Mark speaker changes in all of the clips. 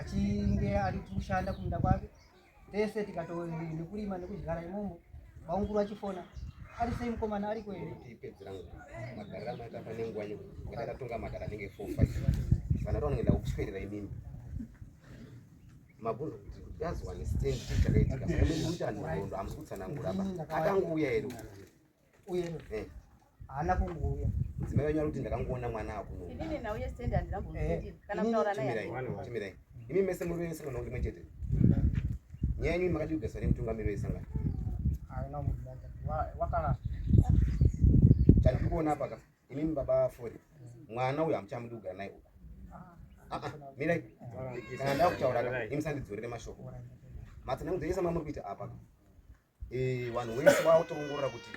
Speaker 1: achinge ari kushanda kumunda kwake tese tikatokulima nekuzigara imomo maunguru achifona ari sei mukomana ari kwere
Speaker 2: ipedzera magarira maita pane nguwa yakatotonga magara anenge 4-5 kana ronenda kuswedera imimi mabhunzo kuti yazwa nestand chakaitika saka muita ndondo amusutsanangura apa akanguya ero
Speaker 1: uye ana kunguya
Speaker 2: dzimai wenyu kuti ndakangoona mwana akuno
Speaker 3: inini nauye stand andambozviti kana kutaura naye
Speaker 2: chimirai imi mese muri wesangano kuti mwechete nyanyu makati kugariswa nemutungamiri wesangano
Speaker 1: aina wakala
Speaker 2: chani kuona apa imi baba 40 mwana uyu amuchamudi kugara naye uko mirai kana ndakutaura imi sandidzorere mashoko matsana mudzeyesa mamuri kuita apa vanhu wese vautongorora kuti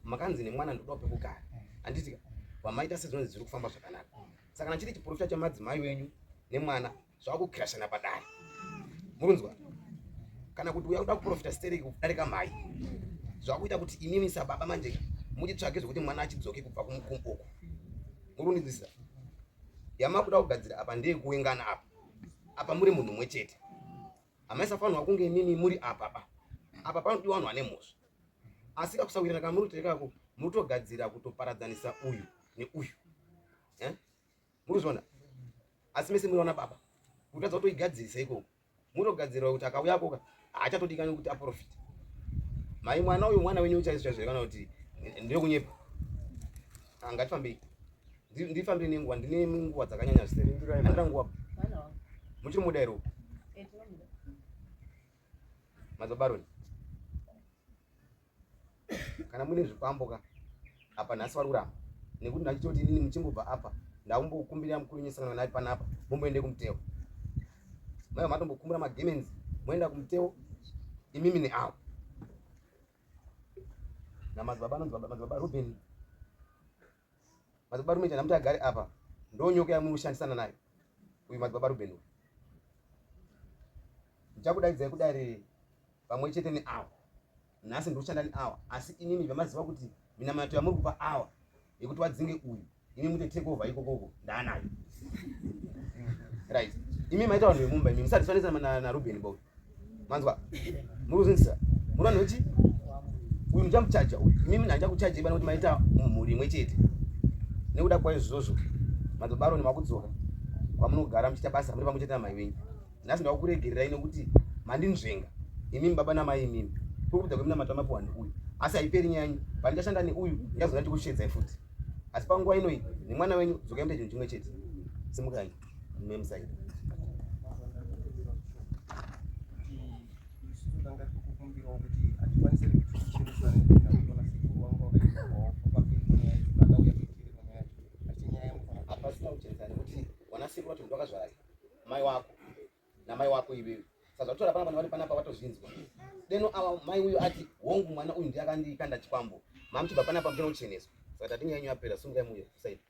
Speaker 2: makanzi nemwana ndoda pekugara anditi vamaita sezvino zviri kufamba zvakanaka saka nachiti chiprofita chamadzimai wenyu nemwana zvakukirashana padare murunzwa kana kuti uya kuda kuprofita stereki kudarika mai zvakuita kuti imimi sababa manje muchitsvake zvokuti mwana achidzoke kubva kumukumboko murunzisa yamakuda kugadzira apa ndeye kuengana apa muri munhu mumwe chete hamaisafanirwa kunge imimi muri apa panodiwa vanhu vane mhosva asi kakusawirana kana muri kuterekako mutogadzira kutoparadzanisa uyu neuyu murikuzviona asi mese muriona baba kutadza kutoigadzirisa ikoko mutogadzira kuti akauya koka haachatodikani kuti aprofita mai mwana uyu mwana wenyu uchaiswa zvirekana kuti ndiri kunyepa ngatifambei ndifambire nenguva ndine nguva dzakanyanya zvisere andira nguva muchiri mudairo madzobaroni kana mune zvikwamboka apa nhasi vari kuramba nekuti ndachitoti inini muchimbobva apa ndaumbokumbira mukuru wenyesangano nari panapa momboende kumuteo maiva matombokumbira magemenzi moenda kumuteo imimi neavo namadzibaba anonzi madzibaba Ruben madzibaba Ruben namuti agare apa ndonyoka yamunoshandisana nayo uyu madzibaba Ruben uyu ndichakudaidzai kudare pamwe chete neavo nhasi ndikushanda neawa asi inini vamaziva kuti minamato yamuri kupa awa yekuti vadzinge uyu imi muti take over ikokoko ndaanayo right imi maita vanhu vemumba imi musatifanisa naRuben boy manzwa muruzinzisa muri vanhu vechi uyu muchamuchaja uyu imi handichakuchaja ibana kuti maita mumhuri imwe chete nekuda kwaizvozvo madzobaroni makudzoka kwamunogara muchiita basa muri pamwe chete namai venyu nhasi ndakukuregererai nekuti mandinzvenga imimi baba namai imimi kurikubva kweminamato amapuwa neuyu asi haiperi nyanyu pandichashanda neuyu ndingazona ndikushedzai futi asi panguva inoi nemwana wenyu dzokai muite chinhu chimwe chete simukai memusaida hapasina kuchenzana nekuti wanasikuru vacho ndakazvarari mai wako namai wako iwewe saka zvatora pana vanhu vari panapa vatozvinzwa deno ava mai uyu ati hongu mwana uyu ndiye akandikanda chikwambo mamuchibva panapa muchino kucheneswa saka tatinge yanyu yapera sungai muye kusaida